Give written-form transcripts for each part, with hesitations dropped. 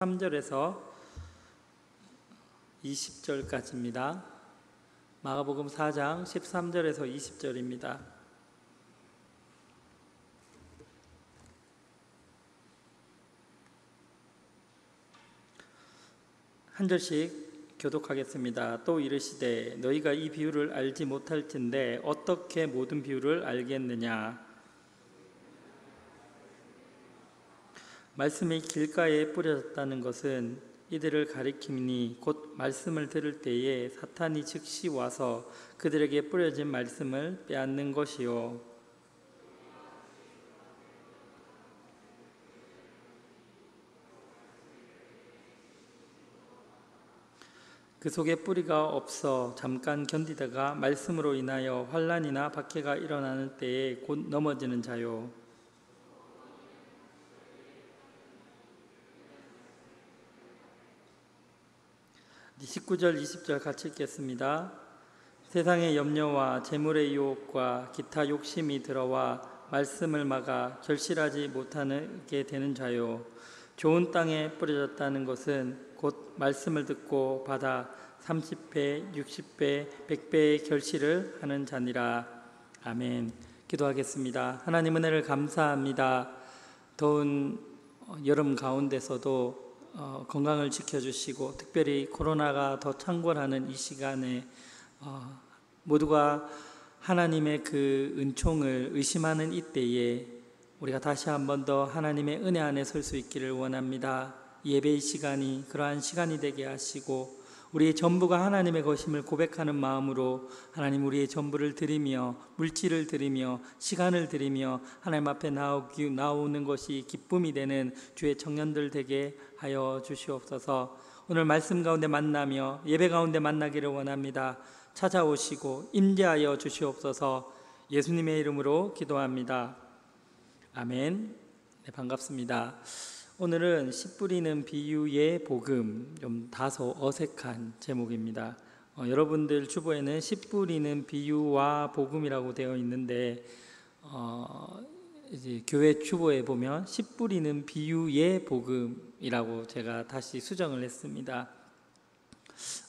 13절에서 20절까지입니다. 마가복음 4장 13절에서 20절입니다. 한 절씩 교독하겠습니다. 또 이르시되 너희가 이 비유를 알지 못할진대 어떻게 모든 비유를 알겠느냐. 말씀이 길가에 뿌려졌다는 것은 이들을 가리킴이니 곧 말씀을 들을 때에 사탄이 즉시 와서 그들에게 뿌려진 말씀을 빼앗는 것이요. 그 속에 뿌리가 없어 잠깐 견디다가 말씀으로 인하여 환난이나 박해가 일어나는 때에 곧 넘어지는 자요. 19절 20절 같이 읽겠습니다. 세상의 염려와 재물의 유혹과 기타 욕심이 들어와 말씀을 막아 결실하지 못하게 되는 자요. 좋은 땅에 뿌려졌다는 것은 곧 말씀을 듣고 받아 30배, 60배, 100배의 결실을 하는 자니라. 아멘. 기도하겠습니다. 하나님 은혜를 감사합니다. 더운 여름 가운데서도 건강을 지켜주시고 특별히 코로나가 더 창궐하는 이 시간에 모두가 하나님의 그 은총을 의심하는 이때에 우리가 다시 한 번 더 하나님의 은혜 안에 설 수 있기를 원합니다. 예배의 시간이 그러한 시간이 되게 하시고 우리의 전부가 하나님의 것임을 고백하는 마음으로 하나님 우리의 전부를 드리며 물질을 드리며 시간을 드리며 하나님 앞에 나오는 것이 기쁨이 되는 주의 청년들 되게 하여 주시옵소서. 오늘 말씀 가운데 만나며 예배 가운데 만나기를 원합니다. 찾아오시고 임재하여 주시옵소서. 예수님의 이름으로 기도합니다. 아멘. 네, 반갑습니다. 오늘은 씨 뿌리는 비유의 복음, 좀 다소 어색한 제목입니다. 여러분들 주보에는 씨 뿌리는 비유와 복음이라고 되어 있는데 이제 교회 주보에 보면 씨 뿌리는 비유의 복음이라고 제가 다시 수정을 했습니다.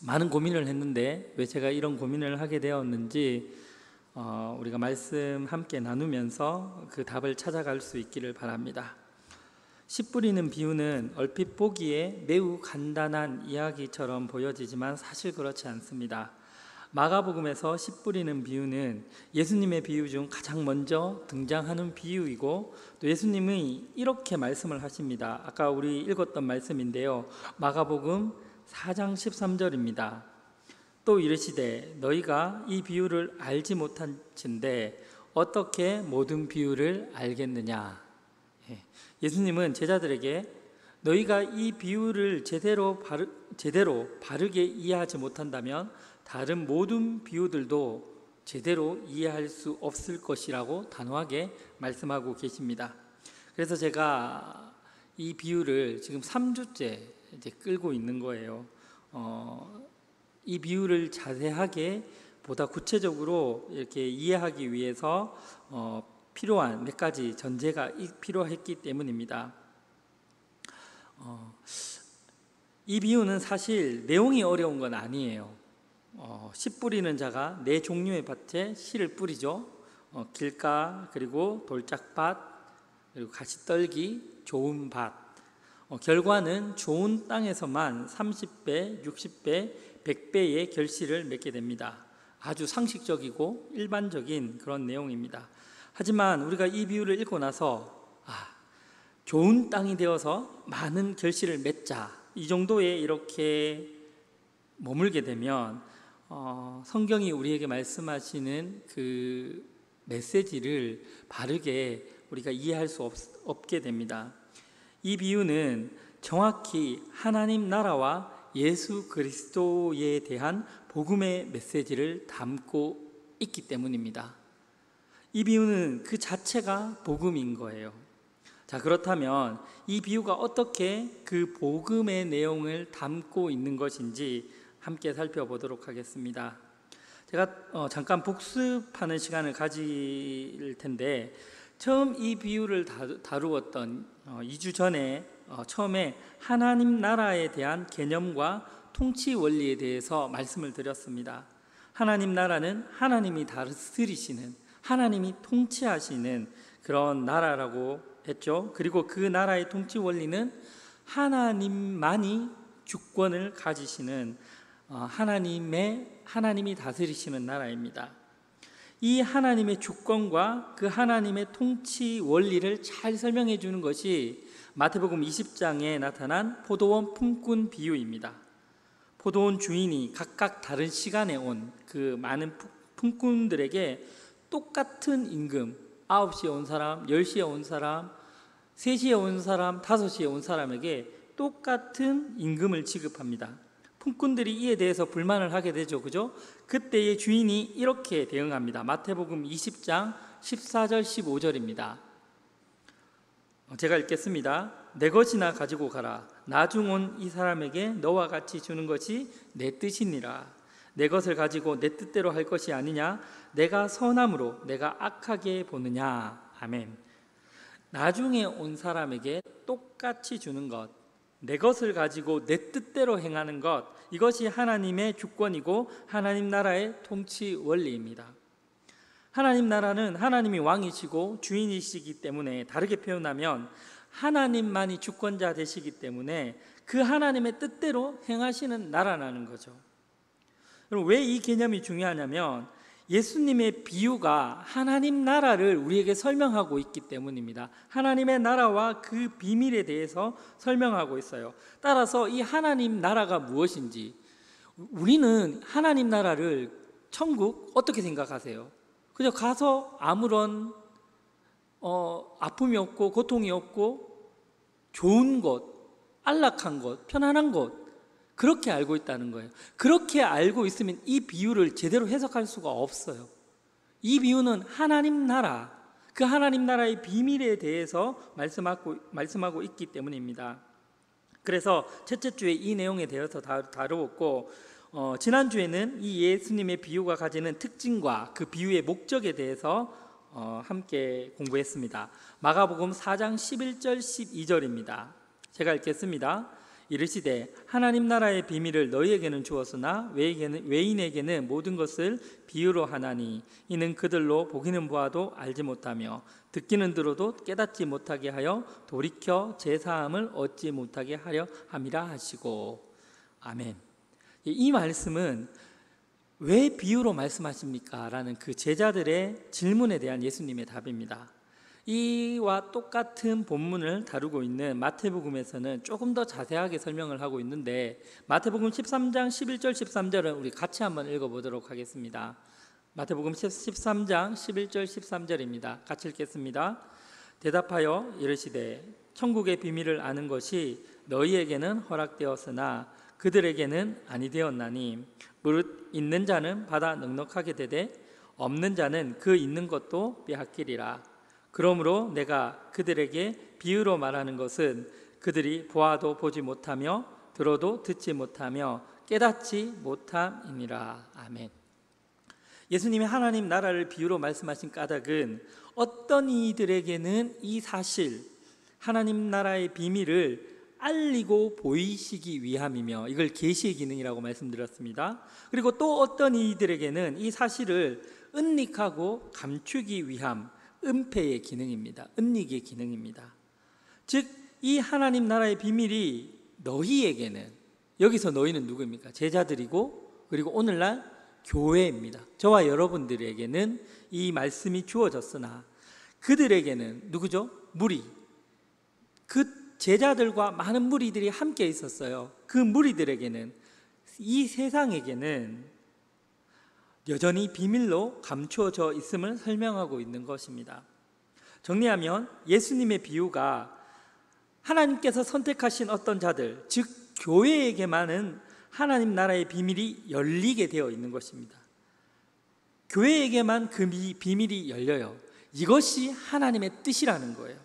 많은 고민을 했는데 왜 제가 이런 고민을 하게 되었는지 우리가 말씀 함께 나누면서 그 답을 찾아갈 수 있기를 바랍니다. 씨 뿌리는 비유는 얼핏 보기에 매우 간단한 이야기처럼 보여지지만 사실 그렇지 않습니다. 마가복음에서 씨 뿌리는 비유는 예수님의 비유 중 가장 먼저 등장하는 비유이고 또 예수님이 이렇게 말씀을 하십니다. 아까 우리 읽었던 말씀인데요. 마가복음 4장 13절입니다. 또 이르시되 너희가 이 비유를 알지 못한진대 어떻게 모든 비유를 알겠느냐. 예수님은 제자들에게 너희가 이 비유를 제대로 바르게 이해하지 못한다면 다른 모든 비유들도 제대로 이해할 수 없을 것이라고 단호하게 말씀하고 계십니다. 그래서 제가 이 비유를 지금 3주째 이제 끌고 있는 거예요. 이 비유를 자세하게 보다 구체적으로 이렇게 이해하기 위해서 필요한 몇 가지 전제가 필요했기 때문입니다. 이 비유는 사실 내용이 어려운 건 아니에요. 씨 뿌리는 자가 네 종류의 밭에 씨를 뿌리죠. 길가, 그리고 돌짝밭, 그리고 가시떨기, 좋은 밭. 결과는 좋은 땅에서만 30배, 60배, 100배의 결실을 맺게 됩니다. 아주 상식적이고 일반적인 그런 내용입니다. 하지만 우리가 이 비유를 읽고 나서 좋은 땅이 되어서 많은 결실을 맺자 이 정도에 이렇게 머물게 되면 성경이 우리에게 말씀하시는 그 메시지를 바르게 우리가 이해할 수 없게 됩니다. 이 비유는 정확히 하나님 나라와 예수 그리스도에 대한 복음의 메시지를 담고 있기 때문입니다. 이 비유는 그 자체가 복음인 거예요. 자, 그렇다면 이 비유가 어떻게 그 복음의 내용을 담고 있는 것인지 함께 살펴보도록 하겠습니다. 제가 잠깐 복습하는 시간을 가질 텐데 처음 이 비유를 다루었던 2주 전에 처음에 하나님 나라에 대한 개념과 통치 원리에 대해서 말씀을 드렸습니다. 하나님 나라는 하나님이 다스리시는, 하나님이 통치하시는 그런 나라라고 했죠. 그리고 그 나라의 통치 원리는 하나님만이 주권을 가지시는 하나님이 다스리시는 나라입니다. 이 하나님의 주권과 그 하나님의 통치 원리를 잘 설명해 주는 것이 마태복음 20장에 나타난 포도원 품꾼 비유입니다. 포도원 주인이 각각 다른 시간에 온 그 많은 품꾼들에게 똑같은 임금, 9시에 온 사람, 10시에 온 사람, 3시에 온 사람, 5시에 온 사람에게 똑같은 임금을 지급합니다. 품꾼들이 이에 대해서 불만을 하게 되죠. 그죠? 그때의 주인이 이렇게 대응합니다. 마태복음 20장 14절 15절입니다. 제가 읽겠습니다. 내 것이나 가지고 가라. 나중 온 이 사람에게 너와 같이 주는 것이 내 뜻이니라. 내 것을 가지고 내 뜻대로 할 것이 아니냐? 내가 선함으로 내가 악하게 보느냐? 아멘. 나중에 온 사람에게 똑같이 주는 것, 내 것을 가지고 내 뜻대로 행하는 것, 이것이 하나님의 주권이고 하나님 나라의 통치 원리입니다. 하나님 나라는 하나님이 왕이시고 주인이시기 때문에, 다르게 표현하면 하나님만이 주권자 되시기 때문에 그 하나님의 뜻대로 행하시는 나라라는 거죠. 그럼 왜 이 개념이 중요하냐면 예수님의 비유가 하나님 나라를 우리에게 설명하고 있기 때문입니다. 하나님의 나라와 그 비밀에 대해서 설명하고 있어요. 따라서 이 하나님 나라가 무엇인지, 우리는 하나님 나라를, 천국 어떻게 생각하세요? 그냥 가서 아무런 아픔이 없고 고통이 없고 좋은 곳, 안락한 곳, 편안한 곳, 그렇게 알고 있다는 거예요. 그렇게 알고 있으면 이 비유를 제대로 해석할 수가 없어요. 이 비유는 하나님 나라, 그 하나님 나라의 비밀에 대해서 말씀하고 있기 때문입니다. 그래서 첫째 주에 이 내용에 대해서 다루었고, 지난주에는 이 예수님의 비유가 가지는 특징과 그 비유의 목적에 대해서 함께 공부했습니다. 마가복음 4장 11절 12절입니다. 제가 읽겠습니다. 이르시되 하나님 나라의 비밀을 너희에게는 주었으나 외인에게는 모든 것을 비유로 하나니 이는 그들로 보기는 보아도 알지 못하며 듣기는 들어도 깨닫지 못하게 하여 돌이켜 제사함을 얻지 못하게 하려 함이라 하시고. 아멘. 이 말씀은 왜 비유로 말씀하십니까? 라는 그 제자들의 질문에 대한 예수님의 답입니다. 이와 똑같은 본문을 다루고 있는 마태복음에서는 조금 더 자세하게 설명을 하고 있는데, 마태복음 13장 11절 13절은 우리 같이 한번 읽어보도록 하겠습니다. 마태복음 13장 11절 13절입니다. 같이 읽겠습니다. 대답하여 이르시되 천국의 비밀을 아는 것이 너희에게는 허락되었으나 그들에게는 아니 되었나니 무릇 있는 자는 받아 넉넉하게 되되 없는 자는 그 있는 것도 빼앗기리라. 그러므로 내가 그들에게 비유로 말하는 것은 그들이 보아도 보지 못하며 들어도 듣지 못하며 깨닫지 못함이니라. 아멘. 예수님이 하나님 나라를 비유로 말씀하신 까닭은 어떤 이들에게는 이 사실, 하나님 나라의 비밀을 알리고 보이시기 위함이며, 이걸 계시의 기능이라고 말씀드렸습니다. 그리고 또 어떤 이들에게는 이 사실을 은닉하고 감추기 위함, 은폐의 기능입니다. 은닉의 기능입니다. 즉 이 하나님 나라의 비밀이 너희에게는, 여기서 너희는 누구입니까? 제자들이고, 그리고 오늘날 교회입니다. 저와 여러분들에게는 이 말씀이 주어졌으나 그들에게는 누구죠? 무리, 그 제자들과 많은 무리들이 함께 있었어요. 그 무리들에게는, 이 세상에게는 여전히 비밀로 감추어져 있음을 설명하고 있는 것입니다. 정리하면 예수님의 비유가 하나님께서 선택하신 어떤 자들, 즉 교회에게만은 하나님 나라의 비밀이 열리게 되어 있는 것입니다. 교회에게만 그 비밀이 열려요. 이것이 하나님의 뜻이라는 거예요.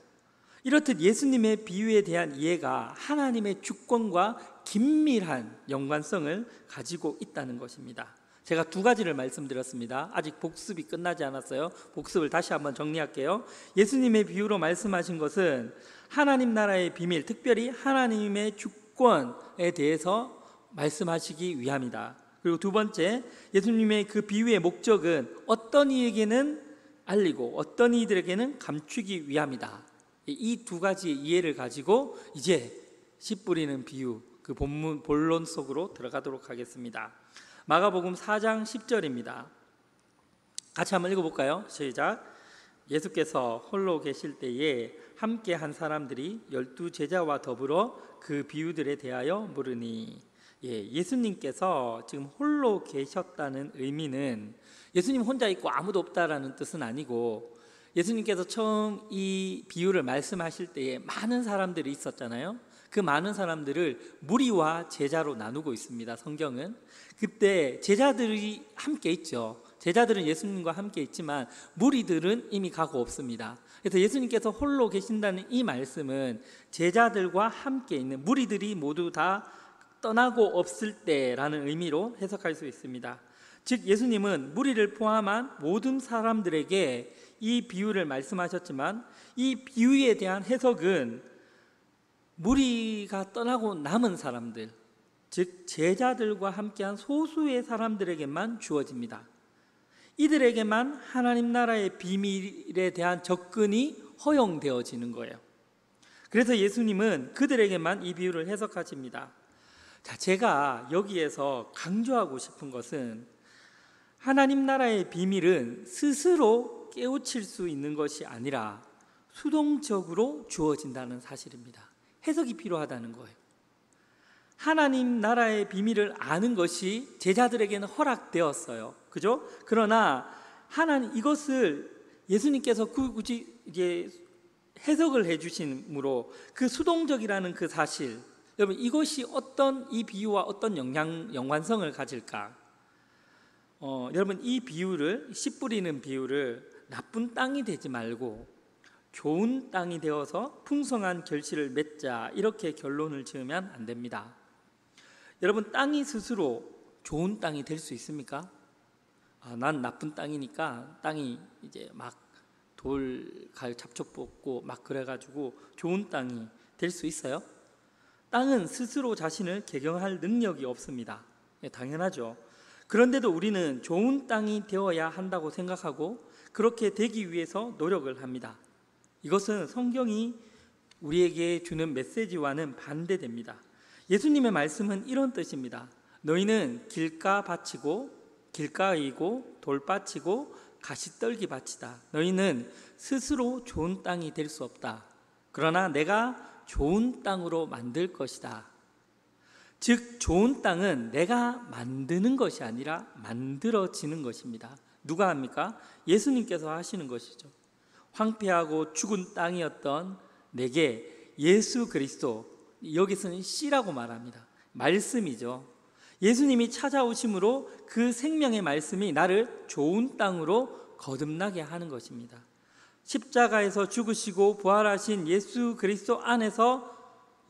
이렇듯 예수님의 비유에 대한 이해가 하나님의 주권과 긴밀한 연관성을 가지고 있다는 것입니다. 제가 두 가지를 말씀드렸습니다. 아직 복습이 끝나지 않았어요. 복습을 다시 한번 정리할게요. 예수님의 비유로 말씀하신 것은 하나님 나라의 비밀, 특별히 하나님의 주권에 대해서 말씀하시기 위함이다. 그리고 두 번째, 예수님의 그 비유의 목적은 어떤 이에게는 알리고 어떤 이들에게는 감추기 위함이다. 이 두 가지의 이해를 가지고 이제 씨 뿌리는 비유, 그 본론 속으로 들어가도록 하겠습니다. 마가복음 4장 10절입니다. 같이 한번 읽어볼까요? 시작. 예수께서 홀로 계실 때에 함께 한 사람들이 12 제자와 더불어 그 비유들에 대하여 물으니, 예수님께서 지금 홀로 계셨다는 의미는 예수님 혼자 있고 아무도 없다라는 뜻은 아니고, 예수님께서 처음 이 비유를 말씀하실 때에 많은 사람들이 있었잖아요. 그 많은 사람들을 무리와 제자로 나누고 있습니다. 성경은. 그때 제자들이 함께 있죠. 제자들은 예수님과 함께 있지만 무리들은 이미 가고 없습니다. 그래서 예수님께서 홀로 계신다는 이 말씀은 제자들과 함께 있는, 무리들이 모두 다 떠나고 없을 때라는 의미로 해석할 수 있습니다. 즉 예수님은 무리를 포함한 모든 사람들에게 이 비유를 말씀하셨지만, 이 비유에 대한 해석은 무리가 떠나고 남은 사람들, 즉 제자들과 함께한 소수의 사람들에게만 주어집니다. 이들에게만 하나님 나라의 비밀에 대한 접근이 허용되어지는 거예요. 그래서 예수님은 그들에게만 이 비유를 해석하십니다. 자, 제가 여기에서 강조하고 싶은 것은 하나님 나라의 비밀은 스스로 깨우칠 수 있는 것이 아니라 수동적으로 주어진다는 사실입니다. 해석이 필요하다는 거예요. 하나님 나라의 비밀을 아는 것이 제자들에게는 허락되었어요. 그죠? 그러나 이것을 예수님께서 굳이 이제 해석을 해주심으로 그 수동적이라는 그 사실, 여러분 이것이 이 비유와 어떤 연관성을 가질까? 여러분 이 비유를, 씨 뿌리는 비유를 나쁜 땅이 되지 말고 좋은 땅이 되어서 풍성한 결실을 맺자, 이렇게 결론을 지으면 안 됩니다. 여러분 땅이 스스로 좋은 땅이 될 수 있습니까? 난 나쁜 땅이니까 땅이 이제 막 잡초 뽑고 막 그래가지고 좋은 땅이 될 수 있어요? 땅은 스스로 자신을 개경할 능력이 없습니다. 당연하죠. 그런데도 우리는 좋은 땅이 되어야 한다고 생각하고 그렇게 되기 위해서 노력을 합니다. 이것은 성경이 우리에게 주는 메시지와는 반대됩니다. 예수님의 말씀은 이런 뜻입니다. 너희는 길가이고 돌밭이고 가시떨기 밭이다. 너희는 스스로 좋은 땅이 될 수 없다. 그러나 내가 좋은 땅으로 만들 것이다. 즉 좋은 땅은 내가 만드는 것이 아니라 만들어지는 것입니다. 누가 합니까? 예수님께서 하시는 것이죠. 황폐하고 죽은 땅이었던 내게 예수 그리스도, 여기서는 씨라고 말합니다. 말씀이죠. 예수님이 찾아오심으로 그 생명의 말씀이 나를 좋은 땅으로 거듭나게 하는 것입니다. 십자가에서 죽으시고 부활하신 예수 그리스도 안에서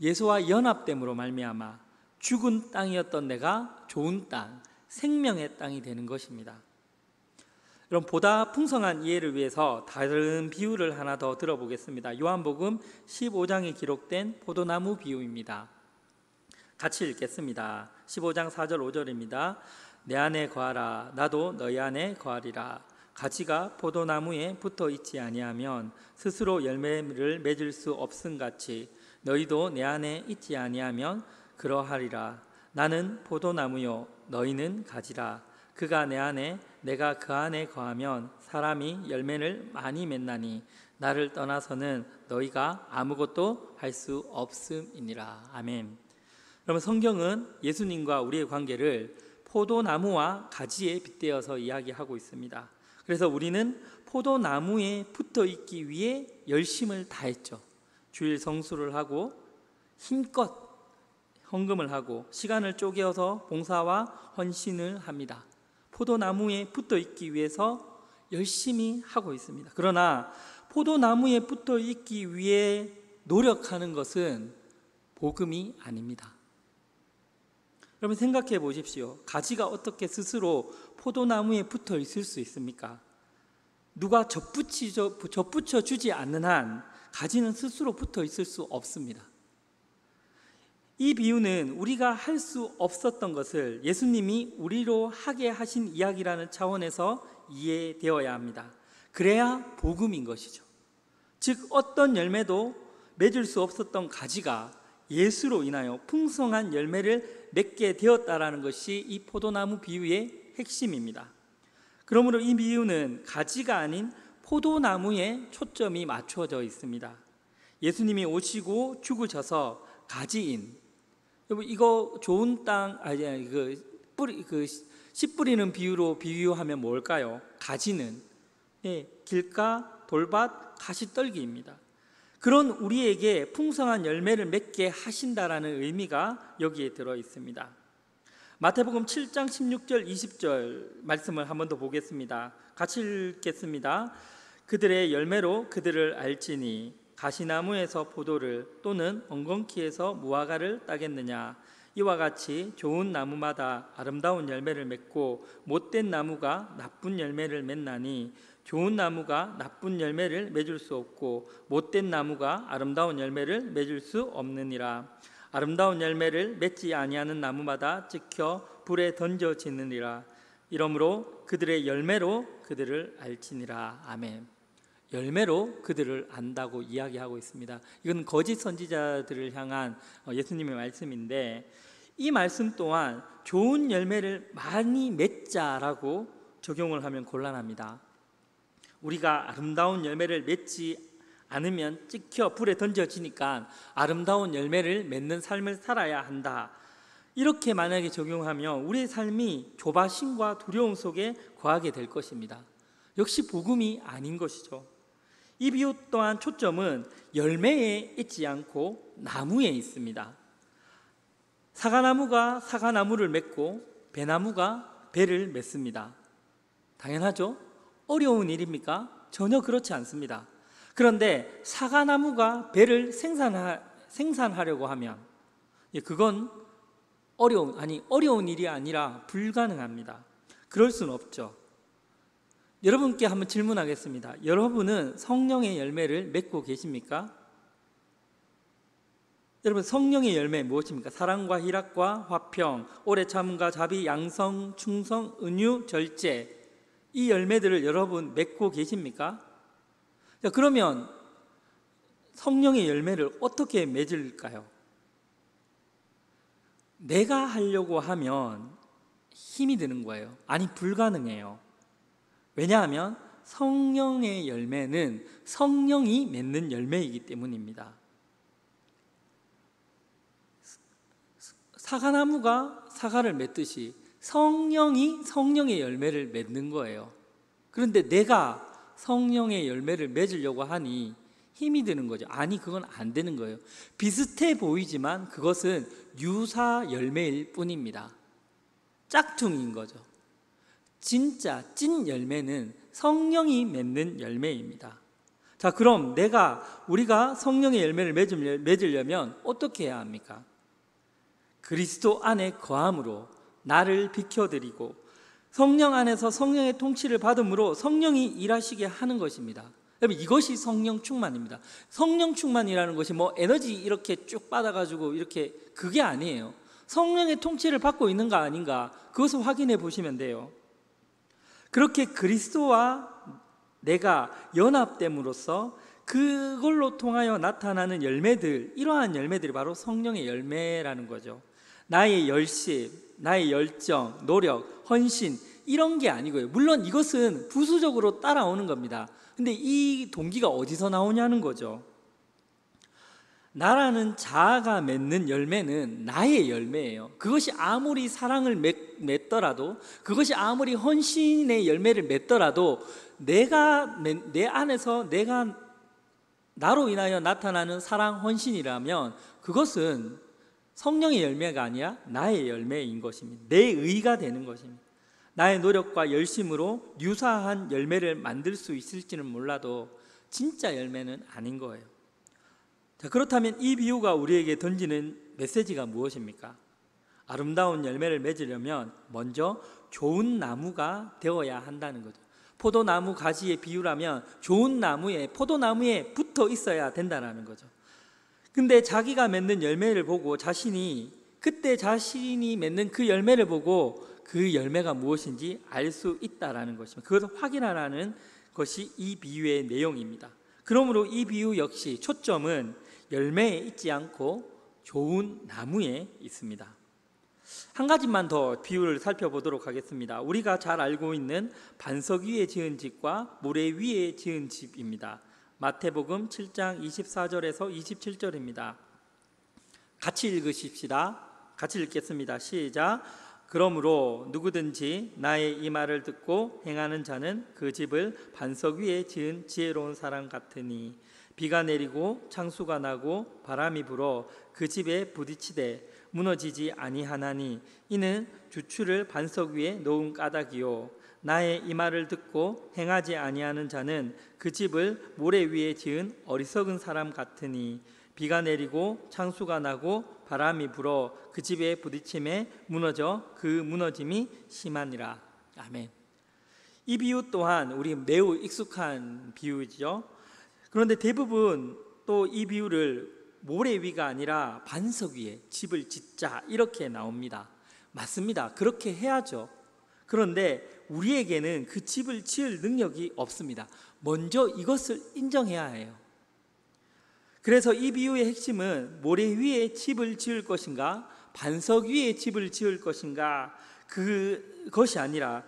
예수와 연합됨으로 말미암아 죽은 땅이었던 내가 좋은 땅, 생명의 땅이 되는 것입니다. 그럼 보다 풍성한 이해를 위해서 다른 비유를 하나 더 들어보겠습니다. 요한복음 15장에 기록된 포도나무 비유입니다. 같이 읽겠습니다. 15장 4절 5절입니다. 내 안에 거하라, 나도 너희 안에 거하리라. 가지가 포도나무에 붙어 있지 아니하면 스스로 열매를 맺을 수 없음같이 너희도 내 안에 있지 아니하면 그러하리라. 나는 포도나무요 너희는 가지라. 그가 내 안에 내가 그 안에 거하면 사람이 열매를 많이 맺나니 나를 떠나서는 너희가 아무것도 할 수 없음이니라. 아멘. 여러분 성경은 예수님과 우리의 관계를 포도나무와 가지에 빗대어서 이야기하고 있습니다. 그래서 우리는 포도나무에 붙어 있기 위해 열심을 다했죠. 주일 성수를 하고 힘껏 헌금을 하고 시간을 쪼개어서 봉사와 헌신을 합니다. 포도나무에 붙어 있기 위해서 열심히 하고 있습니다. 그러나 포도나무에 붙어 있기 위해 노력하는 것은 복음이 아닙니다. 여러분 생각해 보십시오. 가지가 어떻게 스스로 포도나무에 붙어 있을 수 있습니까? 누가 접붙여 주지 않는 한 가지는 스스로 붙어 있을 수 없습니다. 이 비유는 우리가 할 수 없었던 것을 예수님이 우리로 하게 하신 이야기라는 차원에서 이해되어야 합니다. 그래야 복음인 것이죠. 즉 어떤 열매도 맺을 수 없었던 가지가 예수로 인하여 풍성한 열매를 맺게 되었다라는 것이 이 포도나무 비유의 핵심입니다. 그러므로 이 비유는 가지가 아닌 포도나무에 초점이 맞춰져 있습니다. 예수님이 오시고 죽으셔서 가지인, 여러분 이거 좋은 땅 씨 뿌리는 비유로 비유하면 뭘까요? 가지는 길가, 돌밭, 가시떨기입니다. 그런 우리에게 풍성한 열매를 맺게 하신다라는 의미가 여기에 들어 있습니다. 마태복음 7장 16절 20절 말씀을 한 번 더 보겠습니다. 같이 읽겠습니다. 그들의 열매로 그들을 알지니 가시나무에서 포도를 또는 엉겅퀴에서 무화과를 따겠느냐. 이와 같이 좋은 나무마다 아름다운 열매를 맺고 못된 나무가 나쁜 열매를 맺나니 좋은 나무가 나쁜 열매를 맺을 수 없고 못된 나무가 아름다운 열매를 맺을 수 없느니라. 아름다운 열매를 맺지 아니하는 나무마다 찍혀 불에 던져지느니라. 이러므로 그들의 열매로 그들을 알지니라. 아멘. 열매로 그들을 안다고 이야기하고 있습니다. 이건 거짓 선지자들을 향한 예수님의 말씀인데, 이 말씀 또한 좋은 열매를 많이 맺자라고 적용을 하면 곤란합니다. 우리가 아름다운 열매를 맺지 않으면 찍혀 불에 던져지니까 아름다운 열매를 맺는 삶을 살아야 한다, 이렇게 만약에 적용하면 우리의 삶이 조바심과 두려움 속에 거하게 될 것입니다. 역시 복음이 아닌 것이죠. 이 비유 또한 초점은 열매에 있지 않고 나무에 있습니다. 사과나무가 사과나무를 맺고 배나무가 배를 맺습니다. 당연하죠? 어려운 일입니까? 전혀 그렇지 않습니다. 그런데 사과나무가 배를 생산하려고 하면 그건 어려운 일이 아니라 불가능합니다. 그럴 수는 없죠. 여러분께 한번 질문하겠습니다. 여러분은 성령의 열매를 맺고 계십니까? 여러분, 성령의 열매 무엇입니까? 사랑과 희락과 화평, 오래 참음과 자비, 양성, 충성, 은유, 절제, 이 열매들을 여러분 맺고 계십니까? 자, 그러면 성령의 열매를 어떻게 맺을까요? 내가 하려고 하면 힘이 드는 거예요. 아니, 불가능해요. 왜냐하면 성령의 열매는 성령이 맺는 열매이기 때문입니다. 사과나무가 사과를 맺듯이 성령이 성령의 열매를 맺는 거예요. 그런데 내가 성령의 열매를 맺으려고 하니 힘이 드는 거죠. 아니, 그건 안 되는 거예요. 비슷해 보이지만 그것은 유사 열매일 뿐입니다. 짝퉁인 거죠. 진짜 찐 열매는 성령이 맺는 열매입니다. 자, 그럼 우리가 성령의 열매를 맺으려면 어떻게 해야 합니까? 그리스도 안에 거함으로 나를 비켜드리고 성령 안에서 성령의 통치를 받음으로 성령이 일하시게 하는 것입니다. 여러분, 이것이 성령 충만입니다. 성령 충만이라는 것이 에너지 이렇게 쭉 받아가지고 이렇게, 그게 아니에요. 성령의 통치를 받고 있는가 아닌가, 그것을 확인해 보시면 돼요. 그렇게 그리스도와 내가 연합됨으로써 그걸로 통하여 나타나는 열매들, 이러한 열매들이 바로 성령의 열매라는 거죠. 나의 열심, 나의 열정, 노력, 헌신, 이런 게 아니고요. 물론 이것은 부수적으로 따라오는 겁니다. 근데 이 동기가 어디서 나오냐는 거죠. 나라는 자아가 맺는 열매는 나의 열매예요. 그것이 아무리 사랑을 맺더라도, 그것이 아무리 헌신의 열매를 맺더라도 내 안에서 내가 나로 인하여 나타나는 사랑, 헌신이라면 그것은 성령의 열매가 아니라 나의 열매인 것입니다. 내 의가 되는 것입니다. 나의 노력과 열심으로 유사한 열매를 만들 수 있을지는 몰라도 진짜 열매는 아닌 거예요. 자, 그렇다면 이 비유가 우리에게 던지는 메시지가 무엇입니까? 아름다운 열매를 맺으려면 먼저 좋은 나무가 되어야 한다는 거죠. 포도나무 가지의 비유라면 좋은 나무에, 포도나무에 붙어 있어야 된다는 거죠. 근데 자기가 맺는 열매를 보고 그때 자신이 맺는 그 열매를 보고 그 열매가 무엇인지 알 수 있다라는 것입니다. 그것을 확인하라는 것이 이 비유의 내용입니다. 그러므로 이 비유 역시 초점은 열매에 있지 않고 좋은 나무에 있습니다. 한 가지만 더 비유를 살펴보도록 하겠습니다. 우리가 잘 알고 있는 반석 위에 지은 집과 모래 위에 지은 집입니다. 마태복음 7장 24절에서 27절입니다. 같이 읽으십시다. 같이 읽겠습니다. 시작. 그러므로 누구든지 나의 이 말을 듣고 행하는 자는 그 집을 반석 위에 지은 지혜로운 사람 같으니 비가 내리고 창수가 나고 바람이 불어 그 집에 부딪히되 무너지지 아니하나니 이는 주추를 반석 위에 놓은 까닭이요 나의 이 말을 듣고 행하지 아니하는 자는 그 집을 모래 위에 지은 어리석은 사람 같으니 비가 내리고 창수가 나고 바람이 불어 그 집에 부딪힘에 무너져 그 무너짐이 심하니라. 아멘. 이 비유 또한 우리 매우 익숙한 비유죠. 그런데 대부분 또 이 비유를 모래 위가 아니라 반석 위에 집을 짓자 이렇게 나옵니다. 맞습니다. 그렇게 해야죠. 그런데 우리에게는 그 집을 지을 능력이 없습니다. 먼저 이것을 인정해야 해요. 그래서 이 비유의 핵심은 모래 위에 집을 지을 것인가 반석 위에 집을 지을 것인가 그것이 아니라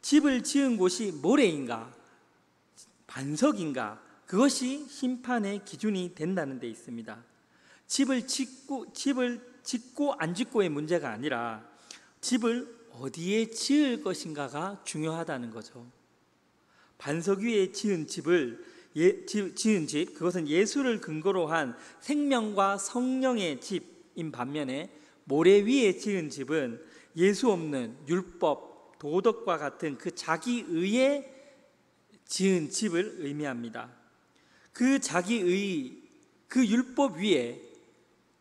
집을 지은 곳이 모래인가 반석인가 그것이 심판의 기준이 된다는 데 있습니다. 집을 짓고 안 짓고의 문제가 아니라 집을 어디에 지을 것인가가 중요하다는 거죠. 반석 위에 지은 집 그것은 예수를 근거로 한 생명과 성령의 집인 반면에 모래 위에 지은 집은 예수 없는 율법, 도덕과 같은 그 자기의에 지은 집을 의미합니다. 그 자기의 그 율법 위에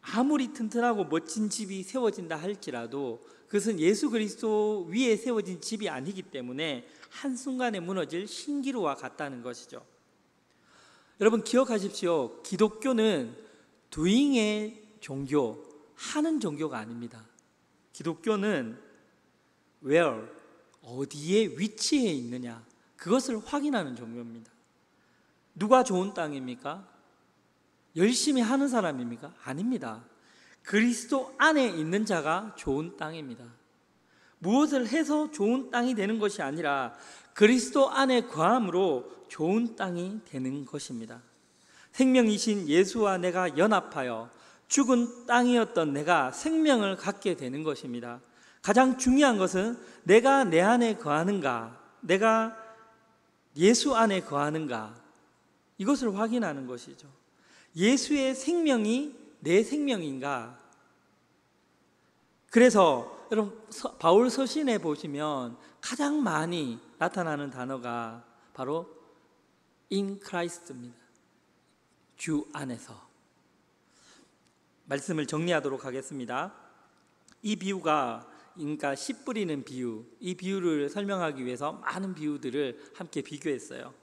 아무리 튼튼하고 멋진 집이 세워진다 할지라도 그것은 예수 그리스도 위에 세워진 집이 아니기 때문에 한순간에 무너질 신기루와 같다는 것이죠. 여러분 기억하십시오. 기독교는 doing의 종교, 하는 종교가 아닙니다. 기독교는 where, 어디에 위치해 있느냐 그것을 확인하는 종교입니다. 누가 좋은 땅입니까? 열심히 하는 사람입니까? 아닙니다. 그리스도 안에 있는 자가 좋은 땅입니다. 무엇을 해서 좋은 땅이 되는 것이 아니라 그리스도 안에 거함으로 좋은 땅이 되는 것입니다. 생명이신 예수와 내가 연합하여 죽은 땅이었던 내가 생명을 갖게 되는 것입니다. 가장 중요한 것은 내가 내 안에 거하는가, 내가 예수 안에 거하는가, 이것을 확인하는 것이죠. 예수의 생명이 내 생명인가? 그래서 여러분 바울 서신에 보시면 가장 많이 나타나는 단어가 바로 in Christ입니다. 주 안에서. 말씀을 정리하도록 하겠습니다. 이 비유가 그러니까 씨 뿌리는 비유, 이 비유를 설명하기 위해서 많은 비유들을 함께 비교했어요.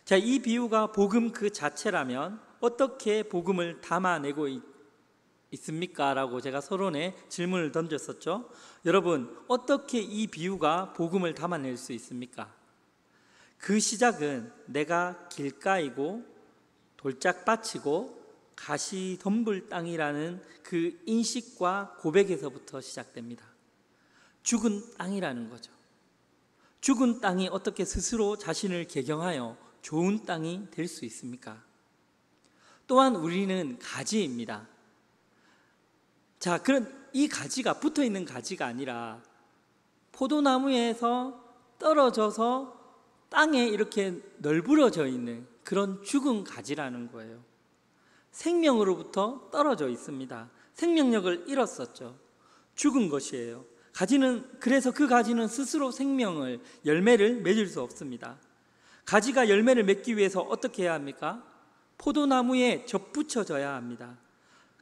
자, 이 비유가 복음 그 자체라면 어떻게 복음을 담아내고 있습니까? 라고 제가 서론에 질문을 던졌었죠. 여러분, 어떻게 이 비유가 복음을 담아낼 수 있습니까? 그 시작은 내가 길가이고 돌짝밭이고 가시덤불 땅이라는 그 인식과 고백에서부터 시작됩니다. 죽은 땅이라는 거죠. 죽은 땅이 어떻게 스스로 자신을 개경하여 좋은 땅이 될 수 있습니까? 또한 우리는 가지입니다. 자, 그런 이 가지가 붙어 있는 가지가 아니라 포도나무에서 떨어져서 땅에 이렇게 널브러져 있는 그런 죽은 가지라는 거예요. 생명으로부터 떨어져 있습니다. 생명력을 잃었었죠. 죽은 것이에요. 그래서 그 가지는 스스로 열매를 맺을 수 없습니다. 가지가 열매를 맺기 위해서 어떻게 해야 합니까? 포도나무에 접붙여져야 합니다.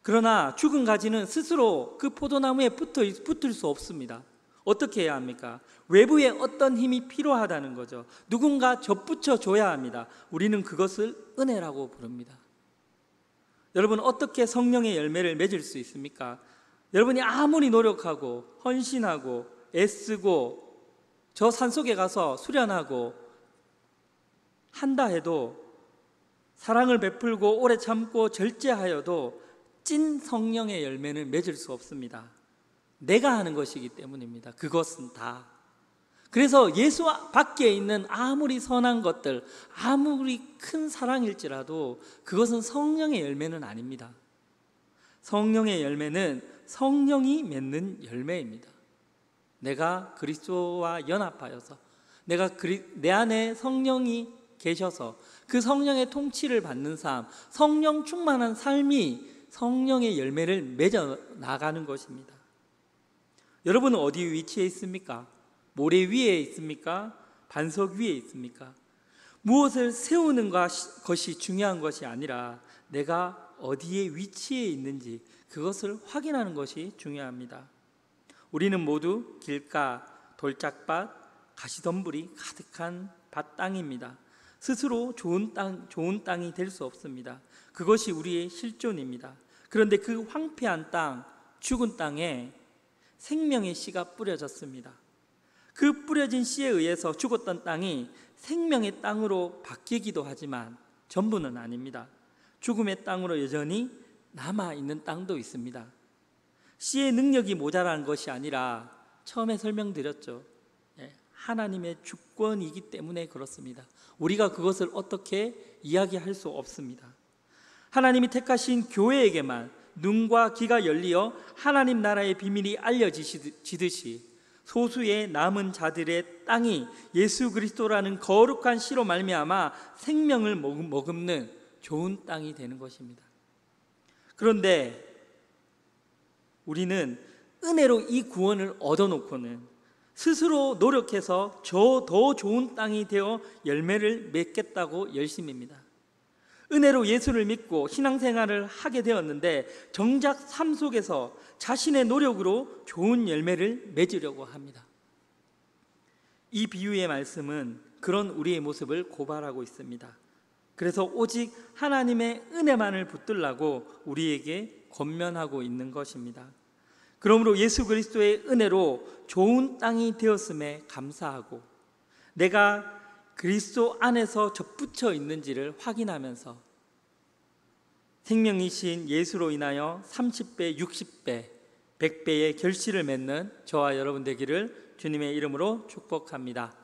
그러나 죽은 가지는 스스로 그 포도나무에 붙을 수 없습니다. 어떻게 해야 합니까? 외부에 어떤 힘이 필요하다는 거죠. 누군가 접붙여 줘야 합니다. 우리는 그것을 은혜라고 부릅니다. 여러분, 어떻게 성령의 열매를 맺을 수 있습니까? 여러분이 아무리 노력하고 헌신하고 애쓰고 저 산속에 가서 수련하고 한다 해도, 사랑을 베풀고 오래 참고 절제하여도 찐 성령의 열매는 맺을 수 없습니다. 내가 하는 것이기 때문입니다. 그것은 다. 그래서 예수 밖에 있는 아무리 선한 것들, 아무리 큰 사랑일지라도 그것은 성령의 열매는 아닙니다. 성령의 열매는 성령이 맺는 열매입니다. 내가 그리스도와 연합하여서, 내 안에 성령이 계셔서 그 성령의 통치를 받는 삶, 성령 충만한 삶이 성령의 열매를 맺어 나가는 것입니다. 여러분은 어디 위치에 있습니까? 모래 위에 있습니까? 반석 위에 있습니까? 무엇을 세우는 것이 중요한 것이 아니라 내가 어디에 위치해 있는지 그것을 확인하는 것이 중요합니다. 우리는 모두 길가, 돌짝밭, 가시덤불이 가득한 밭땅입니다. 스스로 좋은 땅이 될 수 없습니다. 그것이 우리의 실존입니다. 그런데 그 황폐한 땅, 죽은 땅에 생명의 씨가 뿌려졌습니다. 그 뿌려진 씨에 의해서 죽었던 땅이 생명의 땅으로 바뀌기도 하지만 전부는 아닙니다. 죽음의 땅으로 여전히 남아있는 땅도 있습니다. 씨의 능력이 모자란 것이 아니라 처음에 설명드렸죠. 하나님의 주권이기 때문에 그렇습니다. 우리가 그것을 어떻게 이야기할 수 없습니다. 하나님이 택하신 교회에게만 눈과 귀가 열리어 하나님 나라의 비밀이 알려지듯이 소수의 남은 자들의 땅이 예수 그리스도라는 거룩한 씨로 말미암아 생명을 머금는 좋은 땅이 되는 것입니다. 그런데 우리는 은혜로 이 구원을 얻어놓고는 스스로 노력해서 더 좋은 땅이 되어 열매를 맺겠다고 열심입니다. 은혜로 예수를 믿고 신앙생활을 하게 되었는데 정작 삶 속에서 자신의 노력으로 좋은 열매를 맺으려고 합니다. 이 비유의 말씀은 그런 우리의 모습을 고발하고 있습니다. 그래서 오직 하나님의 은혜만을 붙들라고 우리에게 권면하고 있는 것입니다. 그러므로 예수 그리스도의 은혜로 좋은 땅이 되었음에 감사하고 내가 그리스도 안에서 접붙여 있는지를 확인하면서 생명이신 예수로 인하여 30배, 60배, 100배의 결실을 맺는 저와 여러분 되기를 주님의 이름으로 축복합니다.